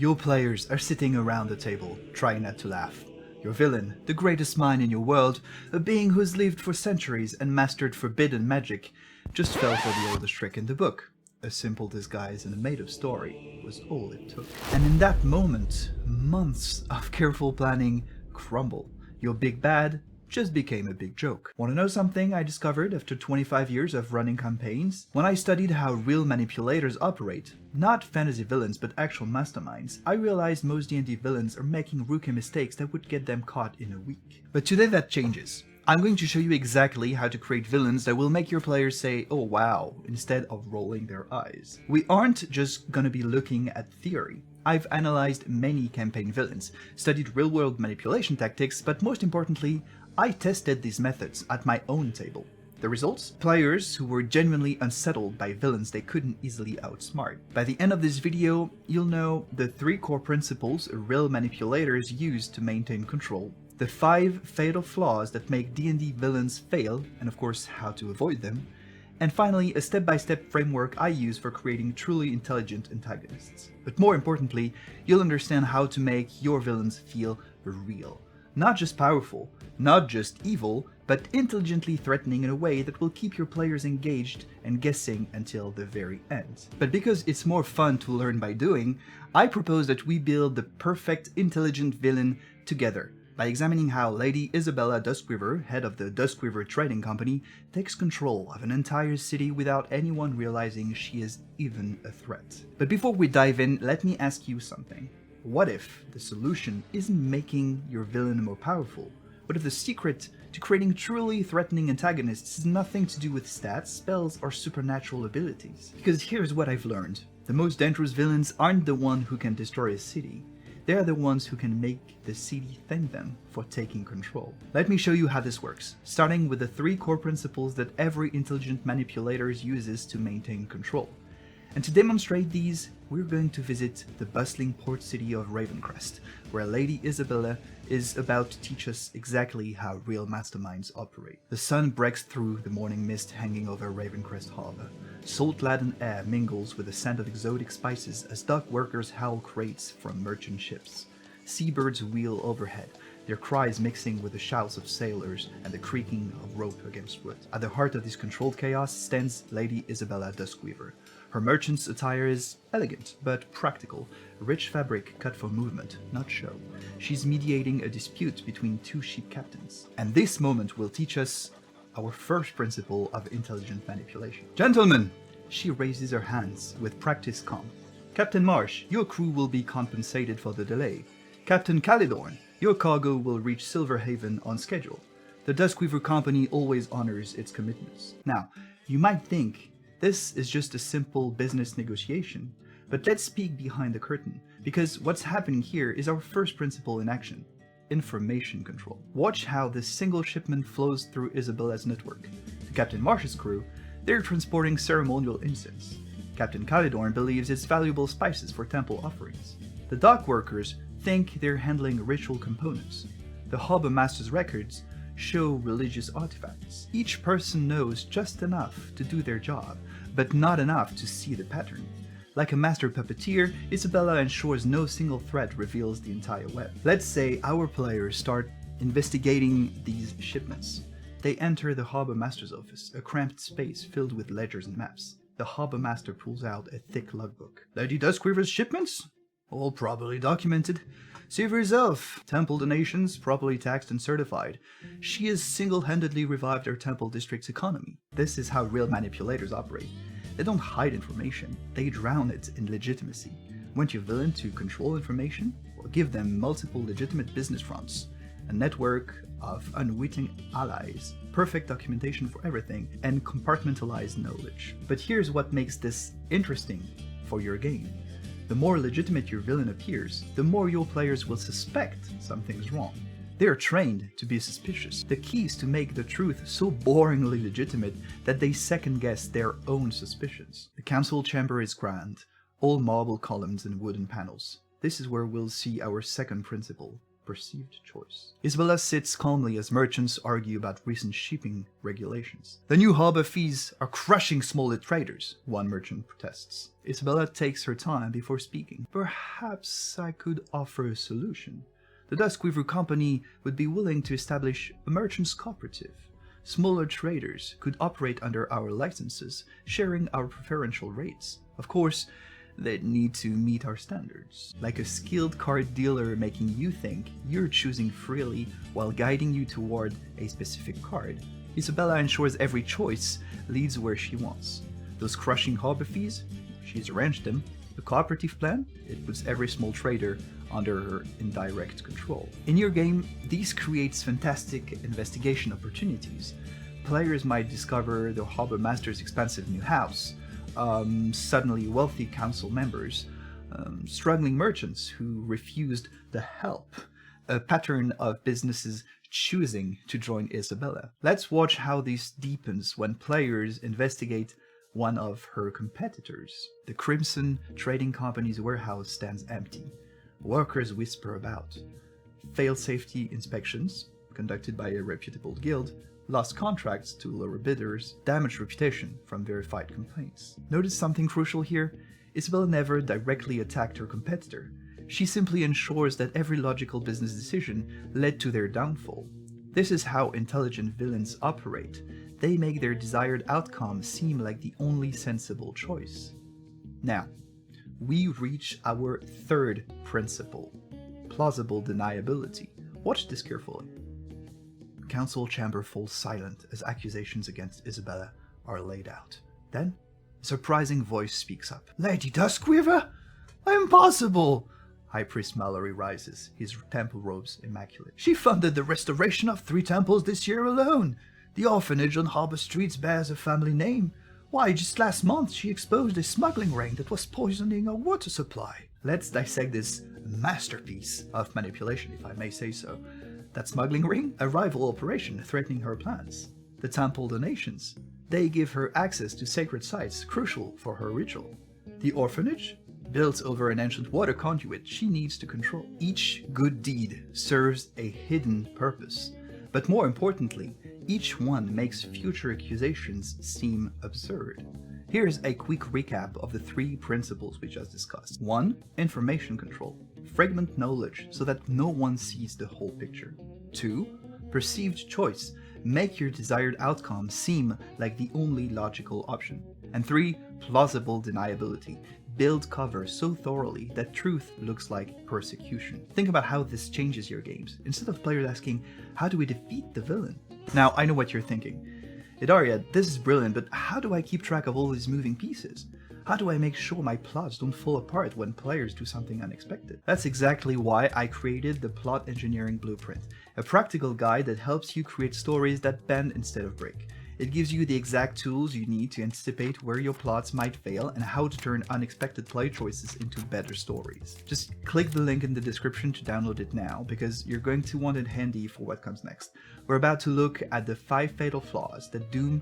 Your players are sitting around the table, trying not to laugh. Your villain, the greatest mind in your world, a being who's lived for centuries and mastered forbidden magic, just fell for the oldest trick in the book. A simple disguise and a made-up story was all it took. And in that moment, months of careful planning crumble. Your big bad just became a big joke. Want to know something I discovered after 25 years of running campaigns? When I studied how real manipulators operate, not fantasy villains but actual masterminds, I realized most D&D villains are making rookie mistakes that would get them caught in a week. But today that changes. I'm going to show you exactly how to create villains that will make your players say, "Oh wow," instead of rolling their eyes. We aren't just gonna be looking at theory. I've analyzed many campaign villains, studied real-world manipulation tactics, but most importantly, I tested these methods at my own table. The results? Players who were genuinely unsettled by villains they couldn't easily outsmart. By the end of this video, you'll know the 3 core principles real manipulators use to maintain control, the 5 fatal flaws that make D&D villains fail, and of course how to avoid them, and finally a step-by-step framework I use for creating truly intelligent antagonists. But more importantly, you'll understand how to make your villains feel real. Not just powerful, not just evil, but intelligently threatening in a way that will keep your players engaged and guessing until the very end. But because it's more fun to learn by doing, I propose that we build the perfect intelligent villain together, by examining how Lady Isabella Duskweaver, head of the Duskweaver Trading Company, takes control of an entire city without anyone realizing she is even a threat. But before we dive in, let me ask you something. What if the solution isn't making your villain more powerful? What if the secret to creating truly threatening antagonists has nothing to do with stats, spells, or supernatural abilities? Because here's what I've learned. The most dangerous villains aren't the ones who can destroy a city. They are the ones who can make the city thank them for taking control. Let me show you how this works, starting with the 3 core principles that every intelligent manipulator uses to maintain control. And to demonstrate these, we're going to visit the bustling port city of Ravencrest, where Lady Isabella is about to teach us exactly how real masterminds operate. The sun breaks through the morning mist hanging over Ravencrest harbor. Salt-laden air mingles with the scent of exotic spices as dock workers howl crates from merchant ships. Seabirds wheel overhead, their cries mixing with the shouts of sailors and the creaking of rope against wood. At the heart of this controlled chaos stands Lady Isabella Duskweaver. Her merchant's attire is elegant but practical, rich fabric cut for movement, not show. She's mediating a dispute between 2 ship captains. And this moment will teach us our first principle of intelligent manipulation. Gentlemen! She raises her hands with practiced calm. Captain Marsh, your crew will be compensated for the delay. Captain Calidorn, your cargo will reach Silverhaven on schedule. The Duskweaver Company always honors its commitments. Now, you might think this is just a simple business negotiation, but let's peek behind the curtain, because what's happening here is our first principle in action: information control. Watch how this single shipment flows through Isabella's network. To Captain Marsh's crew, they're transporting ceremonial incense. Captain Calidorn believes it's valuable spices for temple offerings. The dock workers think they're handling ritual components. The harbor master's records show religious artifacts. Each person knows just enough to do their job, but not enough to see the pattern. Like a master puppeteer, Isabella ensures no single thread reveals the entire web. Let's say our players start investigating these shipments. They enter the harbor master's office, a cramped space filled with ledgers and maps. The harbor master pulls out a thick logbook. Lady Duskweaver's shipments? All properly documented. See for yourself. Temple donations, properly taxed and certified. She has single-handedly revived our temple district's economy. This is how real manipulators operate. They don't hide information, they drown it in legitimacy. Want your villain to control information? Or give them multiple legitimate business fronts, a network of unwitting allies, perfect documentation for everything, and compartmentalized knowledge. But here's what makes this interesting for your game. The more legitimate your villain appears, the more your players will suspect something's wrong. They are trained to be suspicious. The key is to make the truth so boringly legitimate that they second-guess their own suspicions. The council chamber is grand, all marble columns and wooden panels. This is where we'll see our second principle: perceived choice. Isabella sits calmly as merchants argue about recent shipping regulations. The new harbor fees are crushing smaller traders, one merchant protests. Isabella takes her time before speaking. Perhaps I could offer a solution. The Duskweaver Company would be willing to establish a merchants' cooperative. Smaller traders could operate under our licenses, sharing our preferential rates. Of course, they'd need to meet our standards. Like a skilled card dealer making you think you're choosing freely while guiding you toward a specific card, Isabella ensures every choice leads where she wants. Those crushing harbor fees? She's arranged them. The cooperative plan? It puts every small trader under her indirect control. In your game, this creates fantastic investigation opportunities. Players might discover the harbor master's expensive new house, suddenly wealthy council members, struggling merchants who refused the help, a pattern of businesses choosing to join Isabella. Let's watch how this deepens when players investigate one of her competitors. The Crimson Trading Company's warehouse stands empty. Workers whisper about. Failed safety inspections, conducted by a reputable guild, lost contracts to lower bidders, damaged reputation from verified complaints. Notice something crucial here? Isabella never directly attacked her competitor. She simply ensures that every logical business decision led to their downfall. This is how intelligent villains operate. They make their desired outcome seem like the only sensible choice. Now, we reach our third principle, plausible deniability. Watch this carefully. Council chamber falls silent as accusations against Isabella are laid out. Then, a surprising voice speaks up. Lady Duskweaver? Impossible! High Priest Mallory rises, his temple robes immaculate. She funded the restoration of 3 temples this year alone. The orphanage on Harbor Streets bears a family name. Why, just last month she exposed a smuggling ring that was poisoning our water supply. Let's dissect this masterpiece of manipulation, if I may say so. That smuggling ring? A rival operation threatening her plans. The temple donations? They give her access to sacred sites crucial for her ritual. The orphanage? Built over an ancient water conduit she needs to control. Each good deed serves a hidden purpose. But more importantly, each one makes future accusations seem absurd. Here's a quick recap of the 3 principles we just discussed. 1. Information control. Fragment knowledge so that no one sees the whole picture. 2. Perceived choice. Make your desired outcome seem like the only logical option. And 3. Plausible deniability. Build cover so thoroughly that truth looks like persecution. Think about how this changes your games. Instead of players asking, how do we defeat the villain? Now, I know what you're thinking. Idaria, this is brilliant, but how do I keep track of all these moving pieces? How do I make sure my plots don't fall apart when players do something unexpected? That's exactly why I created the Plot Engineering Blueprint, a practical guide that helps you create stories that bend instead of break. It gives you the exact tools you need to anticipate where your plots might fail and how to turn unexpected play choices into better stories. Just click the link in the description to download it now, because you're going to want it handy for what comes next. We're about to look at the 5 fatal flaws that doom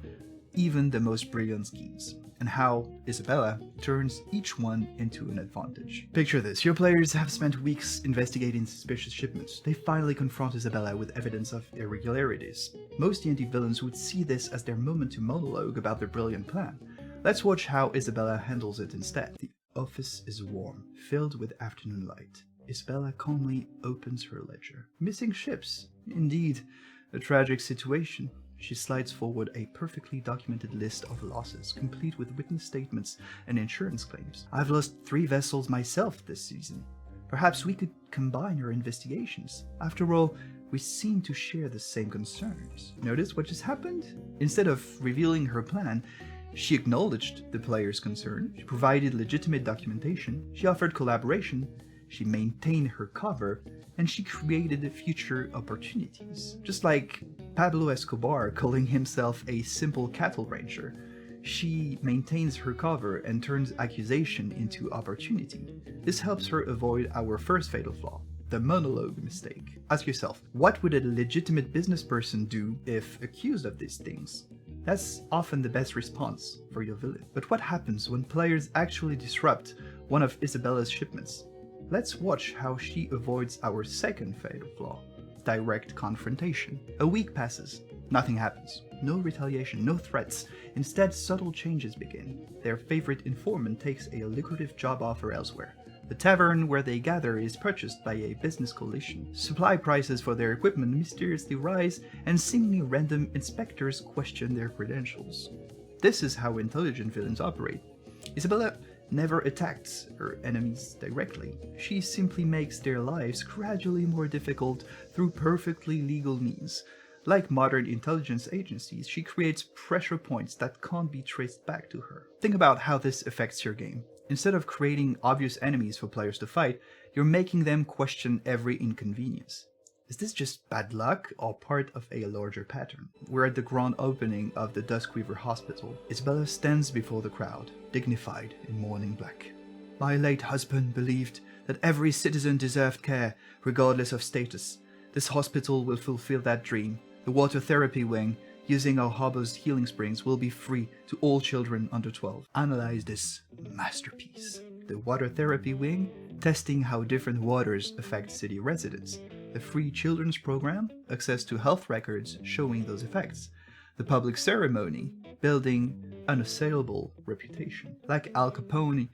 even the most brilliant schemes, and how Isabella turns each one into an advantage. Picture this, your players have spent weeks investigating suspicious shipments. They finally confront Isabella with evidence of irregularities. Most D&D villains would see this as their moment to monologue about their brilliant plan. Let's watch how Isabella handles it instead. The office is warm, filled with afternoon light. Isabella calmly opens her ledger. Missing ships. Indeed, a tragic situation. She slides forward a perfectly documented list of losses, complete with witness statements and insurance claims. I've lost 3 vessels myself this season. Perhaps we could combine our investigations. After all, we seem to share the same concerns. Notice what just happened? Instead of revealing her plan, she acknowledged the player's concern, she provided legitimate documentation, she offered collaboration, she maintained her cover, and she created future opportunities. Just like Pablo Escobar calling himself a simple cattle rancher, she maintains her cover and turns accusation into opportunity. This helps her avoid our first fatal flaw, the monologue mistake. Ask yourself, what would a legitimate business person do if accused of these things? That's often the best response for your villain. But what happens when players actually disrupt one of Isabella's shipments? Let's watch how she avoids our second fatal flaw: direct confrontation. A week passes. Nothing happens. No retaliation, no threats. Instead, subtle changes begin. Their favorite informant takes a lucrative job offer elsewhere. The tavern where they gather is purchased by a business coalition. Supply prices for their equipment mysteriously rise, and seemingly random inspectors question their credentials. This is how intelligent villains operate. Isabella never attacks her enemies directly. She simply makes their lives gradually more difficult through perfectly legal means. Like modern intelligence agencies, she creates pressure points that can't be traced back to her. Think about how this affects your game. Instead of creating obvious enemies for players to fight, you're making them question every inconvenience. Is this just bad luck or part of a larger pattern? We're at the grand opening of the Duskweaver Hospital. Isabella stands before the crowd, dignified in mourning black. My late husband believed that every citizen deserved care, regardless of status. This hospital will fulfill that dream. The water therapy wing, using our harbor's healing springs, will be free to all children under 12. Analyze this masterpiece. The water therapy wing, testing how different waters affect city residents. The free children's program, access to health records showing those effects. The public ceremony, building unassailable reputation. Like Al Capone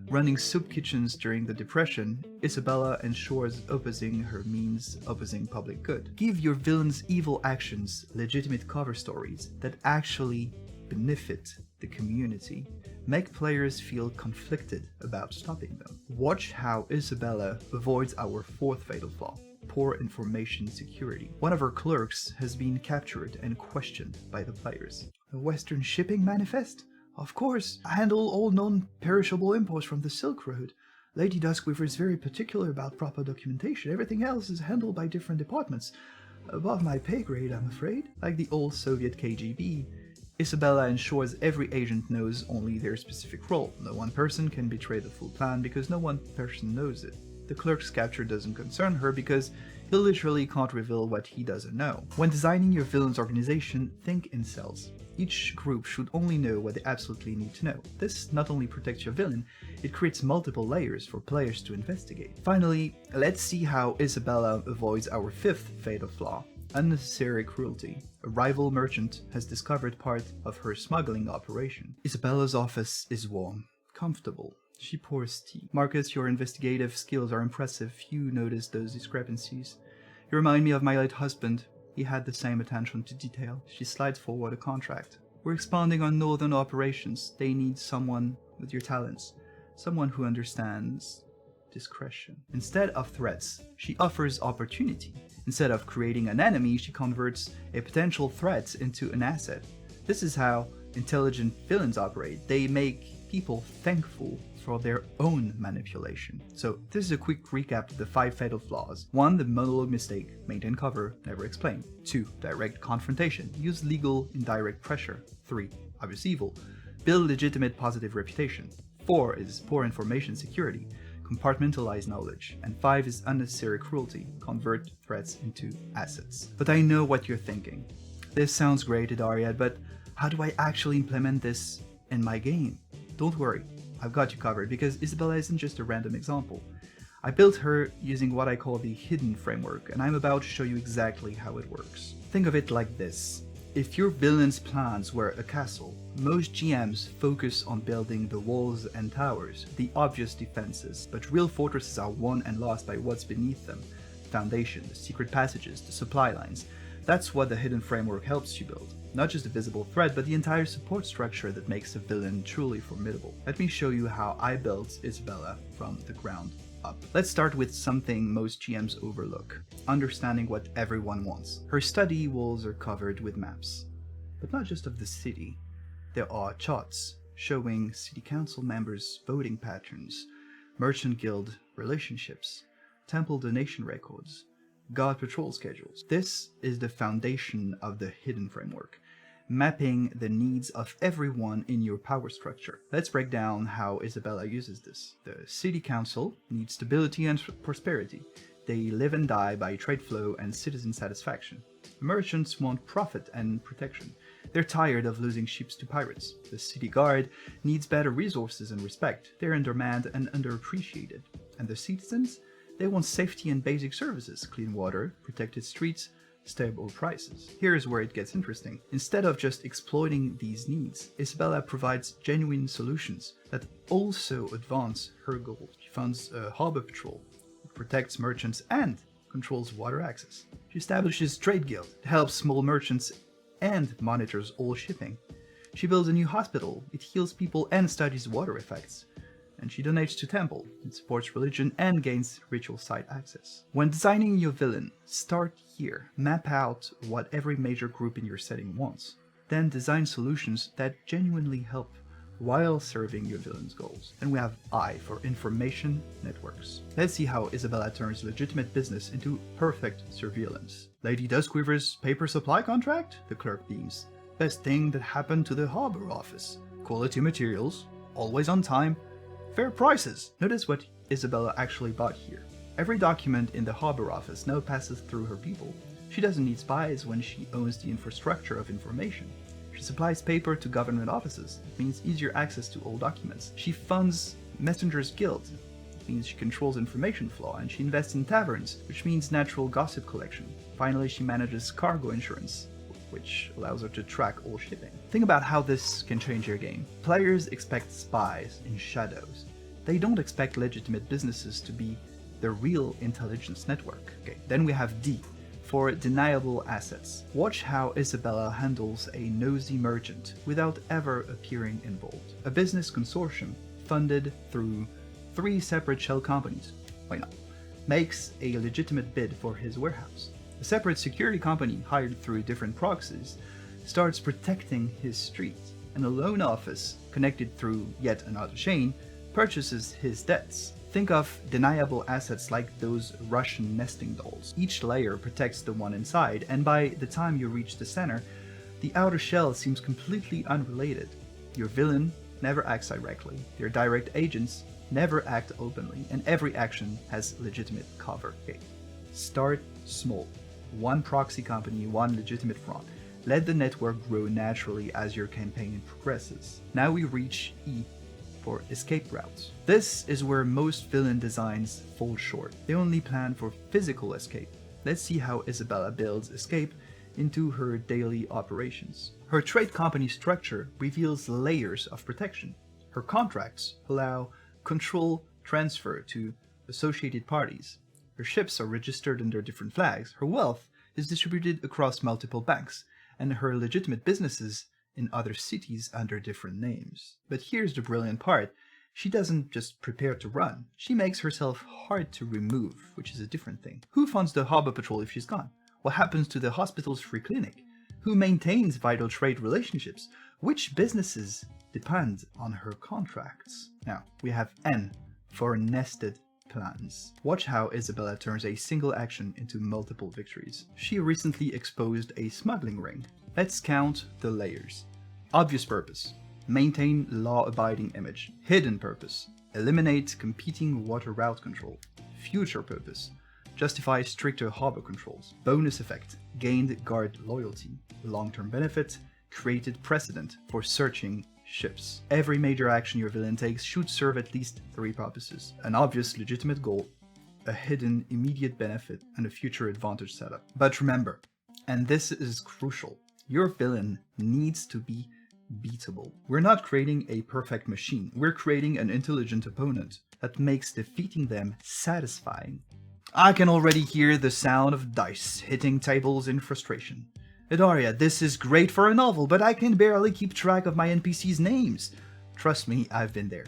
running soup kitchens during the Depression, Isabella ensures opposing her means opposing public good. Give your villains' evil actions legitimate cover stories that actually benefit the community. Make players feel conflicted about stopping them. Watch how Isabella avoids our fourth fatal flaw: poor information security. One of her clerks has been captured and questioned by the players. A Western shipping manifest? Of course, I handle all non-perishable imports from the Silk Road. Lady Duskweaver is very particular about proper documentation. Everything else is handled by different departments. Above my pay grade, I'm afraid. Like the old Soviet KGB, Isabella ensures every agent knows only their specific role. No one person can betray the full plan because no one person knows it. The clerk's capture doesn't concern her because he literally can't reveal what he doesn't know. When designing your villain's organization, think in cells. Each group should only know what they absolutely need to know. This not only protects your villain, it creates multiple layers for players to investigate. Finally, let's see how Isabella avoids our fifth fatal flaw: unnecessary cruelty. A rival merchant has discovered part of her smuggling operation. Isabella's office is warm, comfortable. She pours tea. Marcus, your investigative skills are impressive. You noticed those discrepancies. You remind me of my late husband. He had the same attention to detail. She slides forward a contract. We're expanding on northern operations. They need someone with your talents. Someone who understands discretion. Instead of threats, she offers opportunity. Instead of creating an enemy, she converts a potential threat into an asset. This is how intelligent villains operate. They make people thankful for their own manipulation. So this is a quick recap of the 5 fatal flaws. 1. The monologue mistake. Maintain cover, never explain. 2. Direct confrontation. Use legal indirect pressure. 3. Obvious evil. Build legitimate positive reputation. 4 is poor information security. Compartmentalize knowledge. And 5 is unnecessary cruelty. Convert threats into assets. But I know what you're thinking. This sounds great, Idariad, but how do I actually implement this in my game? Don't worry, I've got you covered, because Isabella isn't just a random example. I built her using what I call the hidden framework, and I'm about to show you exactly how it works. Think of it like this. If your villain's plans were a castle, most GMs focus on building the walls and towers, the obvious defenses, but real fortresses are won and lost by what's beneath them. The foundation, the secret passages, the supply lines. That's what the hidden framework helps you build. Not just a visible threat, but the entire support structure that makes a villain truly formidable. Let me show you how I built Isabella from the ground up. Let's start with something most GMs overlook: understanding what everyone wants. Her study walls are covered with maps, but not just of the city. There are charts showing city council members' voting patterns, merchant guild relationships, temple donation records, guard patrol schedules. This is the foundation of the hidden framework, mapping the needs of everyone in your power structure. Let's break down how Isabella uses this. The city council needs stability and prosperity. They live and die by trade flow and citizen satisfaction. Merchants want profit and protection. They're tired of losing ships to pirates. The city guard needs better resources and respect. They're in demand and underappreciated. And the citizens? They want safety and basic services, clean water, protected streets, stable prices. Here's where it gets interesting. Instead of just exploiting these needs, Isabella provides genuine solutions that also advance her goals. She funds a harbor patrol, protects merchants, and controls water access. She establishes trade guild, helps small merchants, and monitors all shipping. She builds a new hospital, it heals people and studies water effects. And she donates to temple, it supports religion and gains ritual site access. When designing your villain, start here. Map out what every major group in your setting wants. Then design solutions that genuinely help while serving your villain's goals. And we have I for information networks. Let's see how Isabella turns legitimate business into perfect surveillance. Lady Duskweaver's paper supply contract? The clerk beams. Best thing that happened to the harbor office. Quality materials, always on time, fair prices. Notice what Isabella actually bought here. Every document in the harbor office now passes through her people. She doesn't need spies when she owns the infrastructure of information. She supplies paper to government offices. It means easier access to all documents. She funds Messengers Guild. It means she controls information flow, and she invests in taverns, which means natural gossip collection. Finally, she manages cargo insurance, which allows her to track all shipping. Think about how this can change your game. Players expect spies in shadows. They don't expect legitimate businesses to be the real intelligence network. Okay, then we have D for deniable assets. Watch how Isabella handles a nosy merchant without ever appearing involved. A business consortium funded through 3 separate shell companies, why not, makes a legitimate bid for his warehouse. A separate security company hired through different proxies starts protecting his street, and a loan office connected through yet another chain purchases his debts. Think of deniable assets like those Russian nesting dolls. Each layer protects the one inside, and by the time you reach the center, the outer shell seems completely unrelated. Your villain never acts directly, their direct agents never act openly, and every action has legitimate cover. Okay. Start small. 1 proxy company, 1 legitimate front. Let the network grow naturally as your campaign progresses. Now we reach E for escape routes. This is where most villain designs fall short. They only plan for physical escape. Let's see how Isabella builds escape into her daily operations. Her trade company structure reveals layers of protection. Her contracts allow control transfer to associated parties. Her ships are registered under different flags. Her wealth is distributed across multiple banks, and her legitimate businesses in other cities under different names. But here's the brilliant part. She doesn't just prepare to run. She makes herself hard to remove, which is a different thing. Who funds the harbor patrol if she's gone? What happens to the hospital's free clinic? Who maintains vital trade relationships? Which businesses depend on her contracts? Now, we have N for nested plans. Watch how Isabella turns a single action into multiple victories. She recently exposed a smuggling ring. Let's count the layers. Obvious purpose: maintain law-abiding image. Hidden purpose: eliminate competing water route control. Future purpose: justify stricter harbor controls. Bonus effect: gained guard loyalty. Long-term benefit: created precedent for searching ships. Every major action your villain takes should serve at least 3 purposes: an obvious legitimate goal, a hidden immediate benefit, and a future advantage setup. But remember, and this is crucial, your villain needs to be beatable. We're not creating a perfect machine, we're creating an intelligent opponent that makes defeating them satisfying. I can already hear the sound of dice hitting tables in frustration. Idaria, this is great for a novel, but I can barely keep track of my NPCs' names. Trust me, I've been there.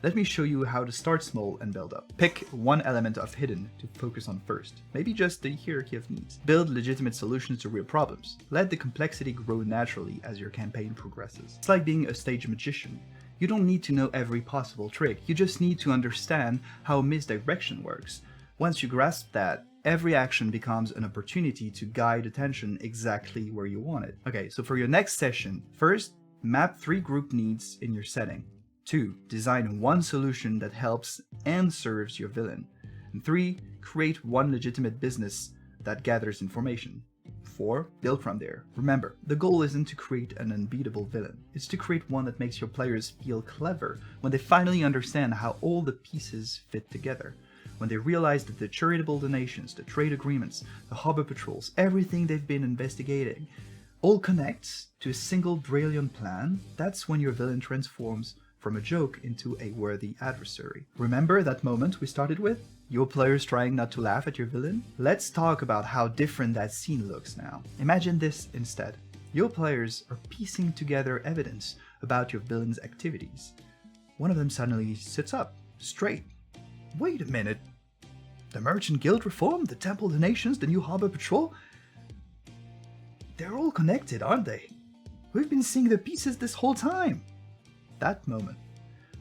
Let me show you how to start small and build up. Pick one element of hidden to focus on first, maybe just the hierarchy of needs. Build legitimate solutions to real problems. Let the complexity grow naturally as your campaign progresses. It's like being a stage magician. You don't need to know every possible trick, you just need to understand how misdirection works. Once you grasp that, every action becomes an opportunity to guide attention exactly where you want it. Okay, so for your next session, first, map 3 group needs in your setting. 2. Design one solution that helps and serves your villain. And 3. Create one legitimate business that gathers information. 4. Build from there. Remember, the goal isn't to create an unbeatable villain. It's to create one that makes your players feel clever when they finally understand how all the pieces fit together. when they realize that the charitable donations, the trade agreements, the harbor patrols, everything they've been investigating, all connects to a single brilliant plan, that's when your villain transforms from a joke into a worthy adversary. Remember that moment we started with? Your players trying not to laugh at your villain? Let's talk about how different that scene looks now. Imagine this instead. Your players are piecing together evidence about your villain's activities. One of them suddenly sits up, straight. Wait a minute. The Merchant Guild reform, the Temple donations, the new Harbor Patrol? They're all connected, aren't they? We've been seeing the pieces this whole time. That moment,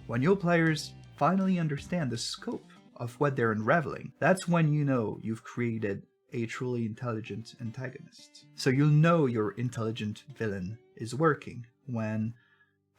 when your players finally understand the scope of what they're unraveling, that's when you know you've created a truly intelligent antagonist. So you'll know your intelligent villain is working when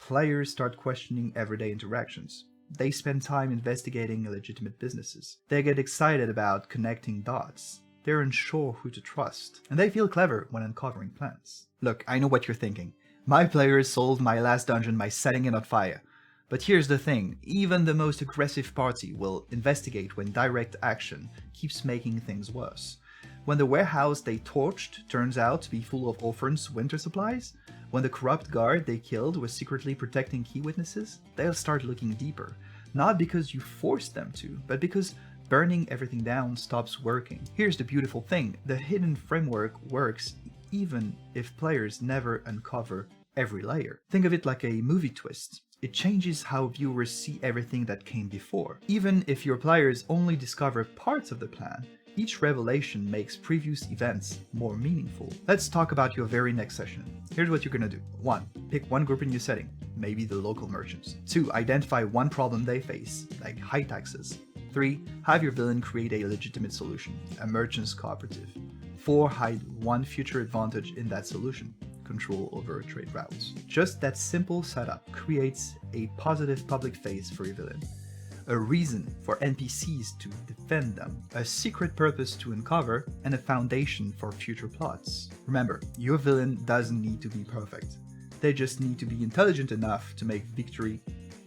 players start questioning everyday interactions. They spend time investigating illegitimate businesses. They get excited about connecting dots. They're unsure who to trust. And they feel clever when uncovering plans. Look, I know what you're thinking. My players solved my last dungeon by setting it on fire. But here's the thing, even the most aggressive party will investigate when direct action keeps making things worse. When the warehouse they torched turns out to be full of orphans' winter supplies, when the corrupt guard they killed was secretly protecting key witnesses, they'll start looking deeper. Not because you forced them to, but because burning everything down stops working. Here's the beautiful thing, the hidden framework works even if players never uncover every layer. Think of it like a movie twist. It changes how viewers see everything that came before. Even if your players only discover parts of the plan, each revelation makes previous events more meaningful. Let's talk about your very next session. Here's what you're gonna do. 1. Pick one group in your setting, maybe the local merchants. 2. Identify one problem they face, like high taxes. 3. Have your villain create a legitimate solution, a merchant's cooperative. 4. Hide one future advantage in that solution, control over trade routes. Just that simple setup creates a positive public face for your villain, a reason for NPCs to defend them, a secret purpose to uncover, and a foundation for future plots. Remember, your villain doesn't need to be perfect. They just need to be intelligent enough to make victory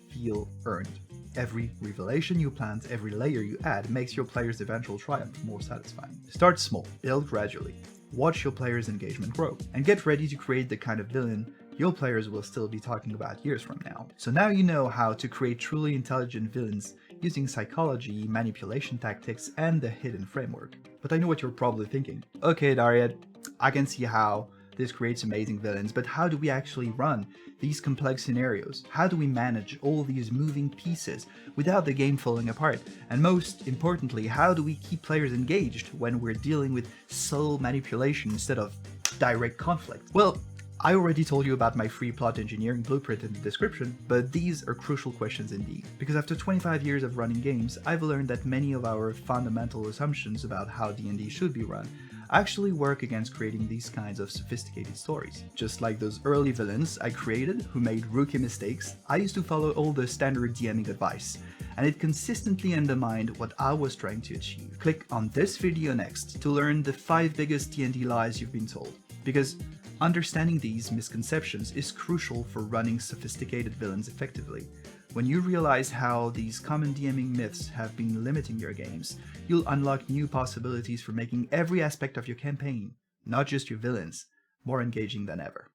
feel earned. Every revelation you plant, every layer you add, makes your player's eventual triumph more satisfying. Start small, build gradually. Watch your players' engagement grow, and get ready to create the kind of villain your players will still be talking about years from now. So now you know how to create truly intelligent villains using psychology, manipulation tactics, and the hidden framework. But I know what you're probably thinking. Okay, Dariad, I can see how this creates amazing villains, but how do we actually run these complex scenarios? How do we manage all these moving pieces without the game falling apart? And most importantly, how do we keep players engaged when we're dealing with subtle manipulation instead of direct conflict? Well, I already told you about my free plot engineering blueprint in the description, but these are crucial questions indeed. Because after 25 years of running games, I've learned that many of our fundamental assumptions about how D&D should be run actually work against creating these kinds of sophisticated stories. Just like those early villains I created who made rookie mistakes, I used to follow all the standard DMing advice, and it consistently undermined what I was trying to achieve. Click on this video next to learn the 5 biggest D&D lies you've been told, because understanding these misconceptions is crucial for running sophisticated villains effectively. When you realize how these common DMing myths have been limiting your games, you'll unlock new possibilities for making every aspect of your campaign, not just your villains, more engaging than ever.